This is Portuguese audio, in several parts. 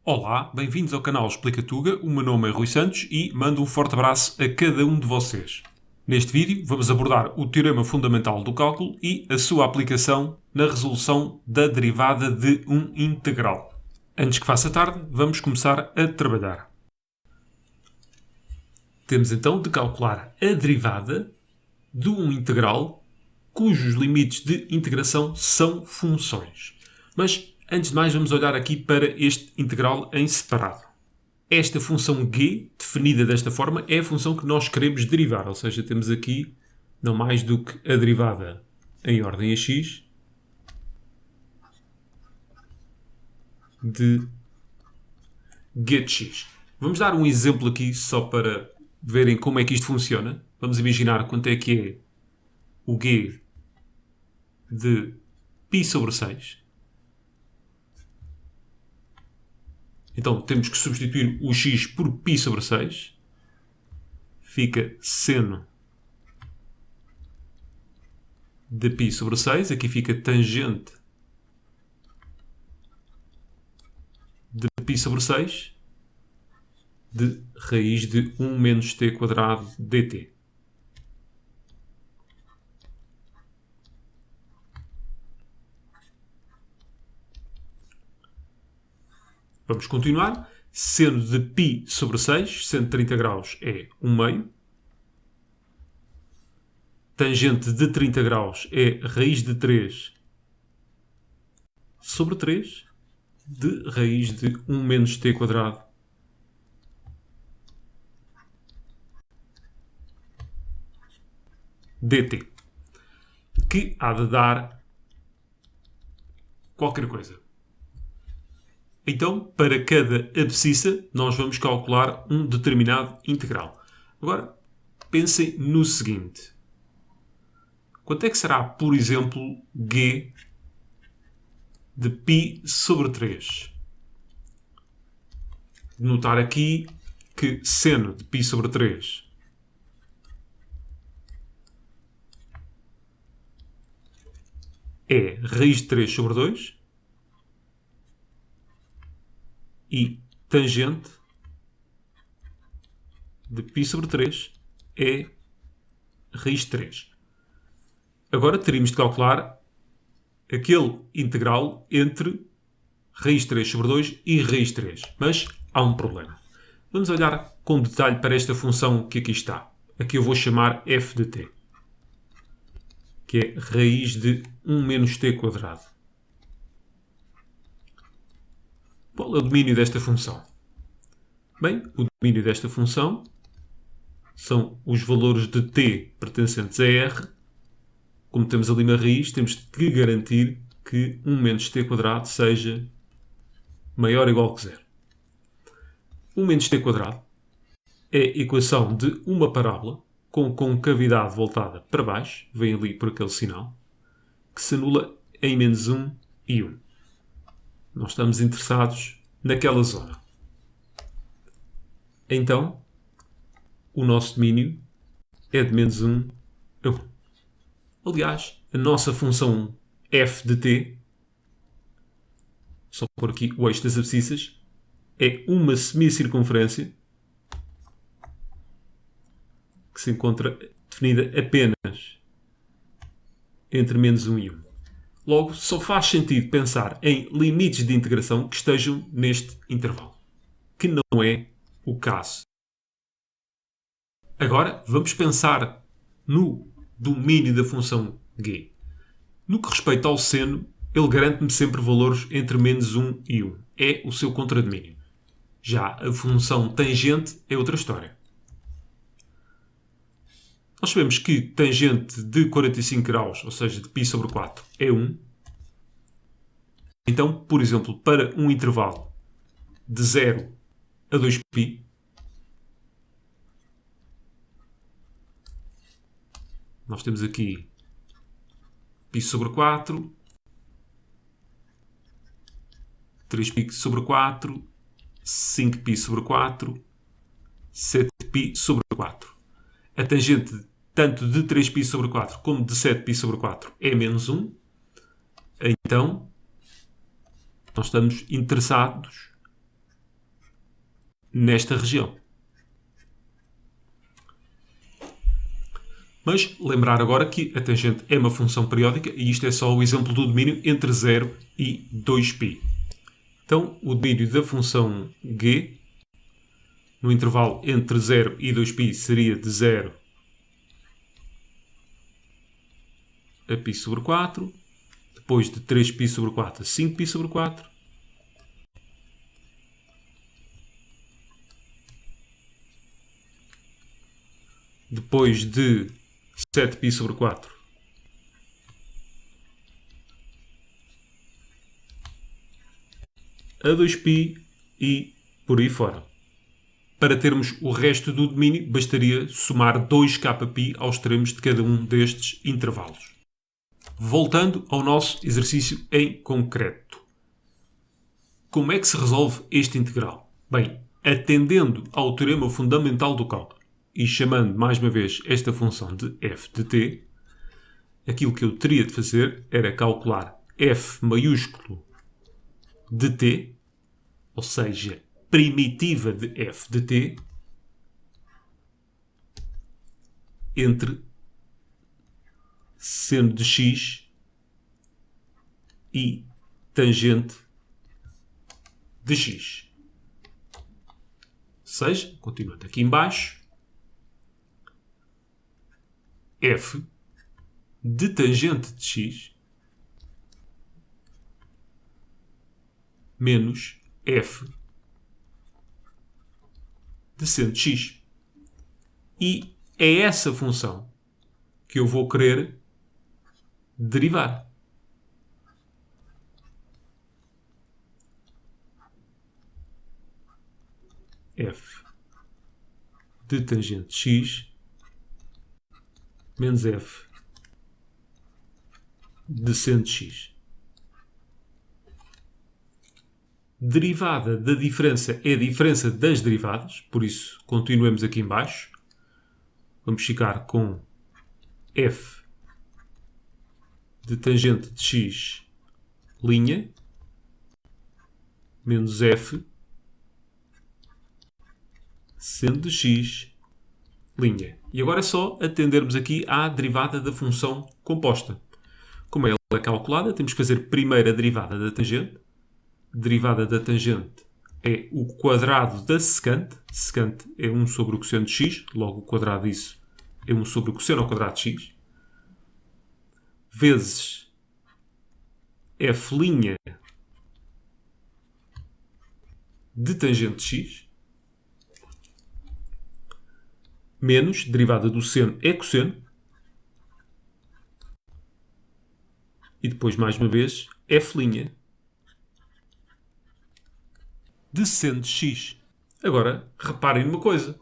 Olá, bem-vindos ao canal Explica Tuga. O meu nome é Rui Santos e mando um forte abraço a cada um de vocês. Neste vídeo vamos abordar o teorema fundamental do cálculo e a sua aplicação na resolução da derivada de um integral. Antes que faça tarde, vamos começar a trabalhar. Temos então de calcular a derivada de um integral cujos limites de integração são funções. Mas, antes de mais, vamos olhar aqui para este integral em separado. Esta função g, definida desta forma, é a função que nós queremos derivar. Ou seja, temos aqui não mais do que a derivada em ordem a x de g de x. Vamos dar um exemplo aqui só para verem como é que isto funciona. Vamos imaginar quanto é que é o g de π sobre 6. Então temos que substituir o x por π sobre 6. Fica seno de π sobre 6. Aqui fica tangente de π sobre 6 de raiz de 1 menos t quadrado dt. Vamos continuar. Seno de π sobre 6, seno de 30 graus, é 1 meio. Tangente de 30 graus é raiz de 3 sobre 3 de raiz de 1 menos t quadrado dt, que há de dar qualquer coisa. Então, para cada abscissa, nós vamos calcular um determinado integral. Agora, pensem no seguinte. Quanto é que será, por exemplo, g de π sobre 3? Notar aqui que seno de π sobre 3 é raiz de 3 sobre 2 e tangente de π sobre 3 é raiz de 3. Agora teríamos de calcular aquele integral entre raiz de 3 sobre 2 e raiz de 3. Mas há um problema. Vamos olhar com detalhe para esta função que aqui está. Aqui eu vou chamar f de t, que é raiz de 1 menos t quadrado. Qual é o domínio desta função? Bem, o domínio desta função são os valores de t pertencentes a r. Como temos ali uma raiz, temos que garantir que 1 menos t quadrado seja maior ou igual que 0. 1 menos t quadrado é a equação de uma parábola com concavidade voltada para baixo, vem ali por aquele sinal, que se anula em menos 1 e 1. Nós estamos interessados naquela zona. Então, o nosso domínio é de menos 1 a 1. Aliás, a nossa função f de t, só por aqui o eixo das abscissas, é uma semicircunferência que se encontra definida apenas entre menos 1 e 1. Logo, só faz sentido pensar em limites de integração que estejam neste intervalo, que não é o caso. Agora, vamos pensar no domínio da função g. No que respeita ao seno, ele garante-me sempre valores entre menos 1 e 1. É o seu contradomínio. Já a função tangente é outra história. Nós sabemos que tangente de 45 graus, ou seja, de π sobre 4, é 1. Então, por exemplo, para um intervalo de 0 a 2π, nós temos aqui π sobre 4, 3π sobre 4, 5π sobre 4, 7π sobre 4. A tangente tanto de 3π sobre 4 como de 7π sobre 4 é menos 1. Então, nós estamos interessados nesta região. Mas lembrar agora que a tangente é uma função periódica e isto é só o exemplo do domínio entre 0 e 2π. Então, o domínio da função g no intervalo entre 0 e 2π seria de 0 a π sobre 4, depois de 3π sobre 4 a 5π sobre 4, depois de 7π sobre 4 a 2π e por aí fora. Para termos o resto do domínio, bastaria somar 2kπ aos extremos de cada um destes intervalos. Voltando ao nosso exercício em concreto. Como é que se resolve este integral? Bem, atendendo ao teorema fundamental do cálculo e chamando mais uma vez esta função de f de t, aquilo que eu teria de fazer era calcular f maiúsculo de t, ou seja, primitiva de f de t, entre seno de x e tangente de x. Ou seja, continuando aqui em baixo, f de tangente de x menos f de seno de x. E é essa função que eu vou querer derivar. F de tangente de x menos f de seno de x. Derivada da diferença é a diferença das derivadas, por isso continuemos aqui em baixo. Vamos ficar com f de tangente de x linha menos f seno de x linha. E agora é só atendermos aqui à derivada da função composta. Como ela é calculada, temos que fazer primeiro a derivada da tangente. Derivada da tangente é o quadrado da secante. Secante é 1 sobre o cosseno de x, logo o quadrado disso é 1 sobre o cosseno ao quadrado de x, vezes f' de tangente de x, menos, derivada do seno é cosseno, e depois, mais uma vez, f' de seno de x. Agora, reparem numa coisa.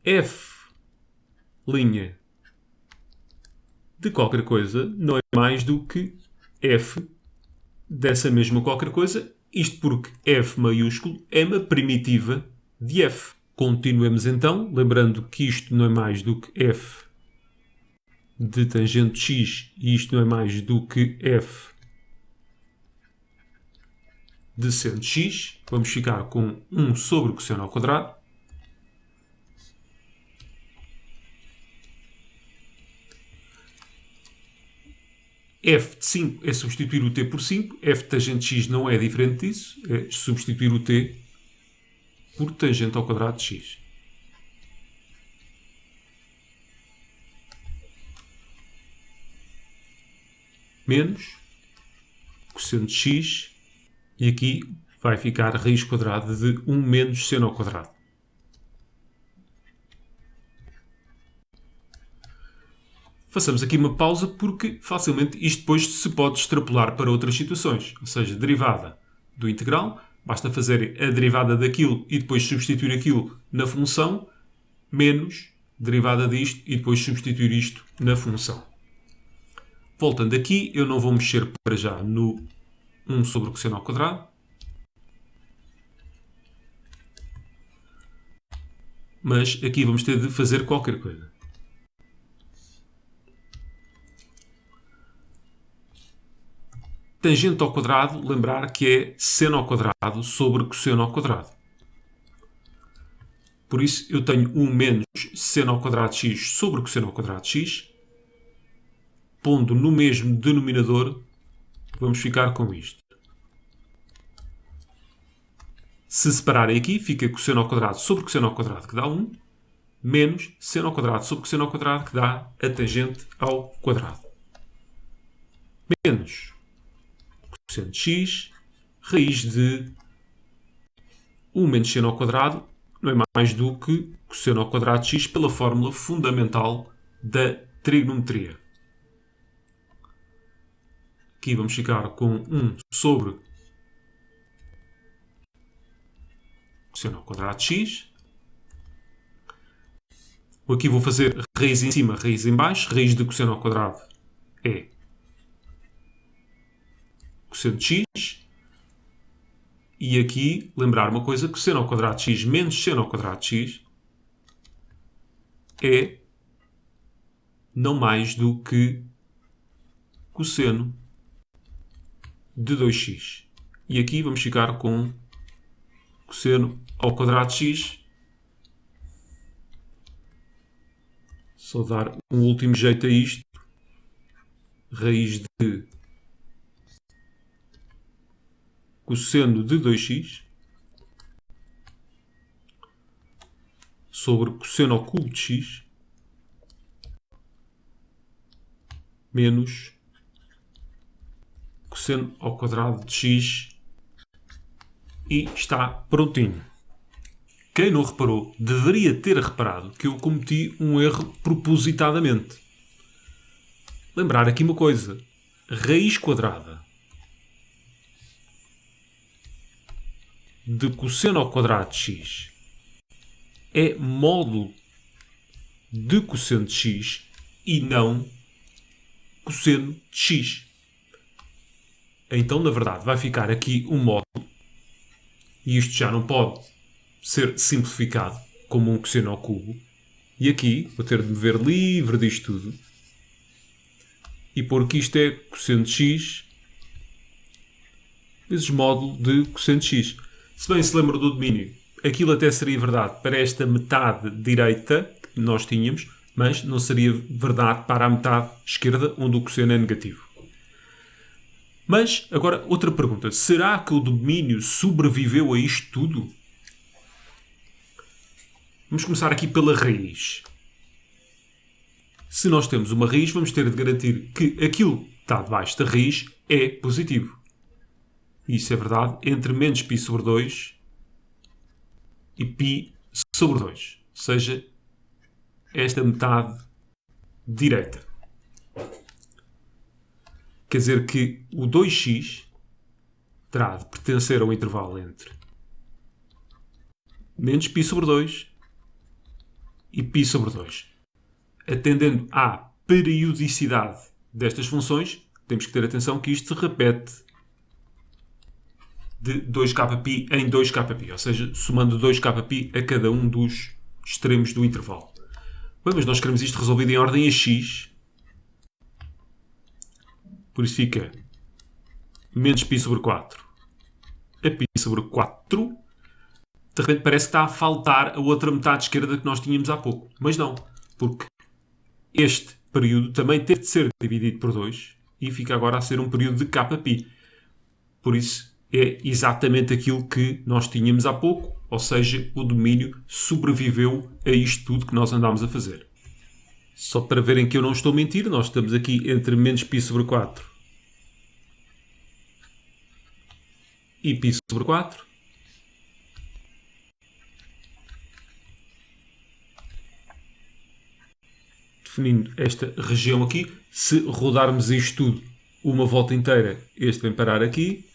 F' de qualquer coisa não é mais do que f dessa mesma qualquer coisa, isto porque f maiúsculo é uma primitiva de f. Continuemos então, lembrando que isto não é mais do que f de tangente de x e isto não é mais do que f de seno de x. Vamos ficar com 1 sobre o cosseno ao quadrado. F de 5 é substituir o t por 5. F de tangente de x não é diferente disso. É substituir o t por tangente ao quadrado de x. Menos cosseno de x. E aqui vai ficar raiz quadrada de 1 menos seno ao quadrado. Façamos aqui uma pausa porque facilmente isto depois se pode extrapolar para outras situações. Ou seja, derivada do integral, basta fazer a derivada daquilo e depois substituir aquilo na função, menos derivada disto e depois substituir isto na função. Voltando aqui, eu não vou mexer para já no 1 sobre o cosseno ao quadrado. Mas aqui vamos ter de fazer qualquer coisa. Tangente ao quadrado, lembrar que é seno ao quadrado sobre cosseno ao quadrado. Por isso, eu tenho 1 menos seno ao quadrado de x sobre cosseno ao quadrado de x. Pondo no mesmo denominador, vamos ficar com isto. Se separarem aqui, fica cosseno ao quadrado sobre cosseno ao quadrado, que dá 1, menos seno ao quadrado sobre cosseno ao quadrado, que dá a tangente ao quadrado. Menos cosseno de x, raiz de 1 menos seno ao quadrado, não é mais do que cosseno ao quadrado de x pela fórmula fundamental da trigonometria. Aqui vamos ficar com 1 sobre cosseno ao quadrado de x. Aqui vou fazer raiz em cima, raiz em baixo. Raiz de cosseno ao quadrado é cosseno de x. E aqui, lembrar uma coisa, cosseno ao quadrado de x menos seno ao quadrado de x é não mais do que cosseno de 2x. E aqui vamos ficar com cosseno ao quadrado de x. Só dar um último jeito a isto. Raiz de cosseno de 2x sobre cosseno ao cubo de x menos cosseno ao quadrado de x, e está prontinho. Quem não reparou deveria ter reparado que eu cometi um erro propositadamente. Lembrar aqui uma coisa: raiz quadrada de cosseno ao quadrado de x é módulo de cosseno de x e não cosseno de x. Então, na verdade, vai ficar aqui um módulo, e isto já não pode ser simplificado como um cosseno ao cubo. E aqui vou ter de me ver livre disto tudo e pôr que isto é cosseno de x vezes módulo de cosseno de x. Se bem se lembra do domínio, aquilo até seria verdade para esta metade direita que nós tínhamos, mas não seria verdade para a metade esquerda, onde o cosseno é negativo. Mas, agora, outra pergunta. Será que o domínio sobreviveu a isto tudo? Vamos começar aqui pela raiz. Se nós temos uma raiz, vamos ter de garantir que aquilo que está debaixo da raiz é positivo. Isso é verdade entre menos π sobre 2 e π sobre 2. Ou seja, esta metade direita. Quer dizer que o 2x terá de pertencer ao intervalo entre menos π sobre 2 e π sobre 2. Atendendo à periodicidade destas funções, temos que ter atenção que isto se repete de 2kπ em 2kπ, ou seja, somando 2kπ a cada um dos extremos do intervalo. Bem, mas nós queremos isto resolvido em ordem a x. Por isso fica menos π sobre 4 a π sobre 4. De repente parece que está a faltar a outra metade esquerda que nós tínhamos há pouco. Mas não, porque este período também teve de ser dividido por 2 e fica agora a ser um período de kπ. Por isso é exatamente aquilo que nós tínhamos há pouco, ou seja, o domínio sobreviveu a isto tudo que nós andámos a fazer. Só para verem que eu não estou a mentir, nós estamos aqui entre menos π sobre 4 e π sobre 4. Definindo esta região aqui, se rodarmos isto tudo uma volta inteira, este vem parar aqui,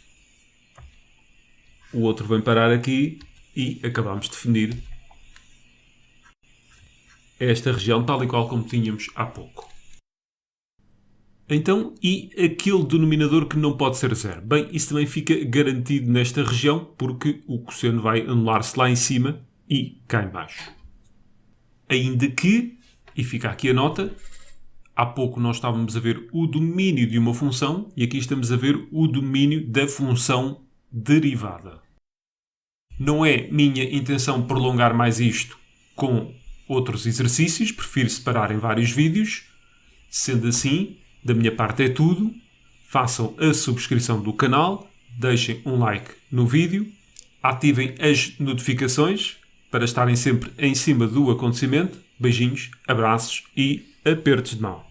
o outro vem parar aqui e acabamos de definir esta região tal e qual como tínhamos há pouco. Então, e aquele denominador que não pode ser zero? Bem, isso também fica garantido nesta região, porque o cosseno vai anular-se lá em cima e cá em baixo. Ainda que, e fica aqui a nota, há pouco nós estávamos a ver o domínio de uma função e aqui estamos a ver o domínio da função derivada. Não é minha intenção prolongar mais isto com outros exercícios, prefiro separar em vários vídeos. Sendo assim, da minha parte é tudo. Façam a subscrição do canal, deixem um like no vídeo, ativem as notificações para estarem sempre em cima do acontecimento. Beijinhos, abraços e apertos de mão.